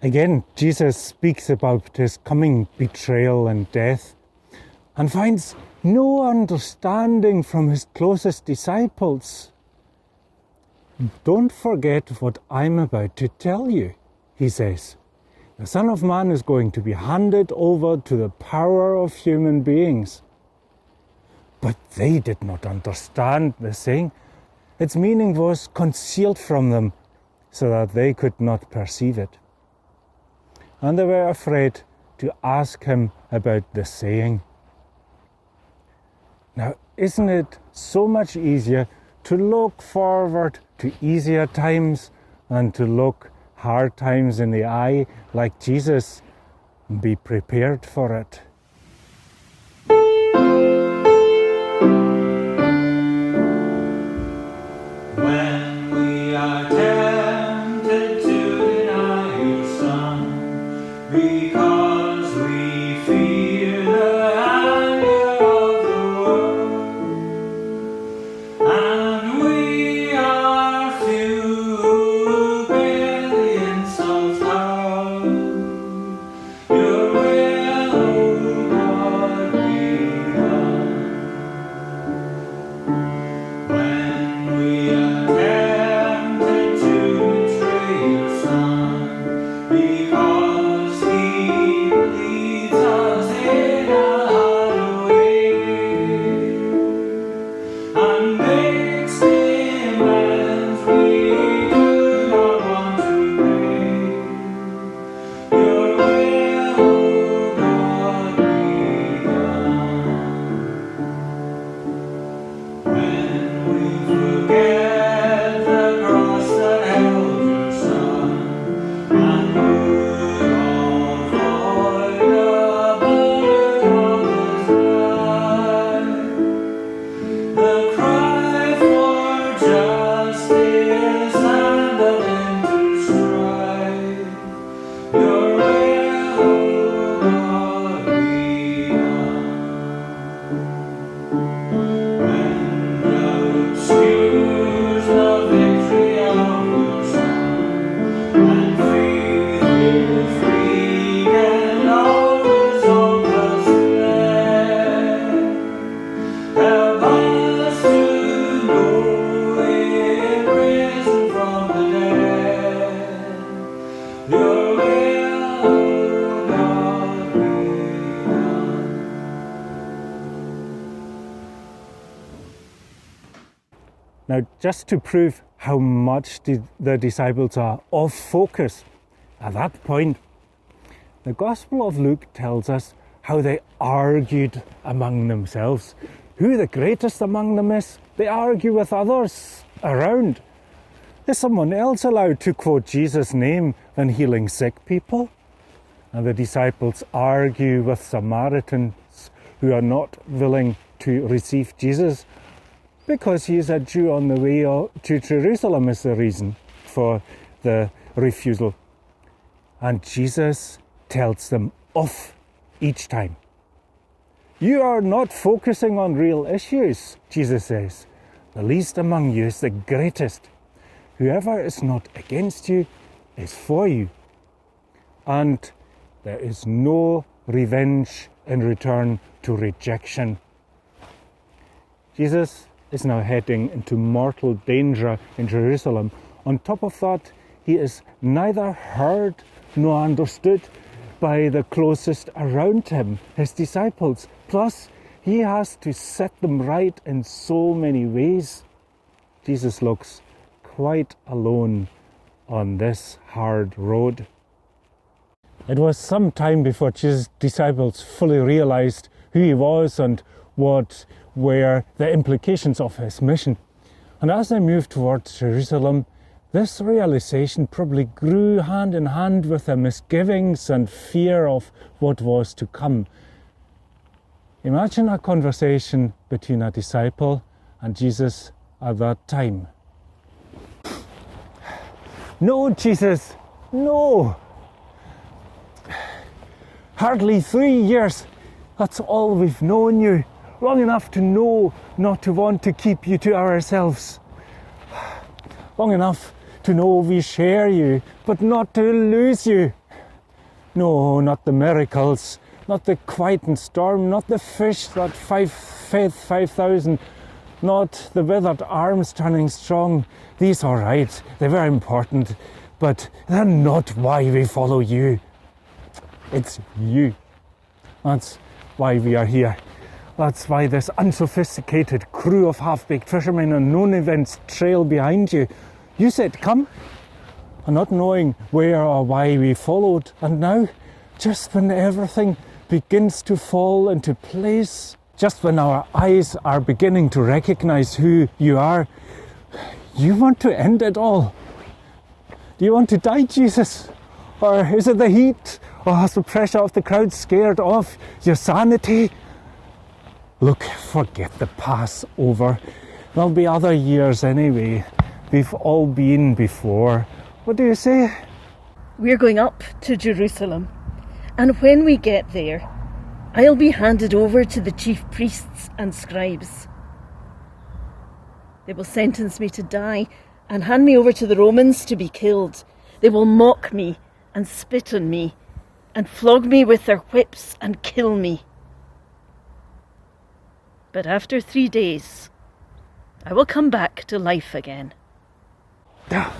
Again, Jesus speaks about his coming betrayal and death and finds no understanding from his closest disciples. "Don't forget what I'm about to tell you," he says. "The Son of Man is going to be handed over to the power of human beings." But they did not understand the saying. Its meaning was concealed from them so that they could not perceive it. And they were afraid to ask him about the saying. Now, isn't it so much easier to look forward to easier times than to look hard times in the eye like Jesus and be prepared for it? When we are tempted to deny your Son, because we fear the anger of the world, and we are few who bear the insults loud, your will, O God, be done. When we are tempted to betray your Son, because he leads us in a hard way, and makes demands we do not want to pay, your will, O God, be done. When we forget the cross that held your Son, and would all avoid the burden of his life, the cry for justice and the winter strife, your will, O God, be done. When thou excuse the victory of your Son, and faith is weak and all is hopeless fled, help us to know it risen from the dead, your will, O God, be done. Now, just to prove how much the disciples are off focus at that point, the Gospel of Luke tells us how they argued among themselves. Who the greatest among them is, they argue with others around. Is someone else allowed to quote Jesus' name when healing sick people? And the disciples argue with Samaritans who are not willing to receive Jesus because he is a Jew on the way to Jerusalem is the reason for the refusal. And Jesus tells them off each time. You are not focusing on real issues, Jesus says. The least among you is the greatest. Whoever is not against you is for you. And there is no revenge in return to rejection. Jesus is now heading into mortal danger in Jerusalem. On top of that, he is neither heard nor understood by the closest around him, his disciples. Plus, he has to set them right in so many ways. Jesus looks quite alone on this hard road. It was some time before Jesus' disciples fully realized who he was and what were the implications of his mission. And as they moved towards Jerusalem, this realization probably grew hand in hand with the misgivings and fear of what was to come. Imagine a conversation between a disciple and Jesus at that time. No, Jesus, no. Hardly 3 years, that's all we've known you. Long enough to know not to want to keep you to ourselves. Long enough to know we share you, but not to lose you. No, not the miracles, not the quiet and storm, not the fish that fed 5,000, not the withered arms turning strong. These are right, they're very important, but they're not why we follow you. It's you. That's why we are here. That's why this unsophisticated crew of half-baked fishermen and known events trail behind you. You said come, and not knowing where or why we followed, and now, just when everything begins to fall into place, just when our eyes are beginning to recognize who you are, you want to end it all. Do you want to die, Jesus? Or is it the heat? Or has the pressure of the crowd scared off your sanity? Look, forget the Passover. There'll be other years anyway. We've all been before. What do you say? We're going up to Jerusalem, and when we get there, I'll be handed over to the chief priests and scribes. They will sentence me to die and hand me over to the Romans to be killed. They will mock me and spit on me and flog me with their whips and kill me. But after 3 days, I will come back to life again. Ah,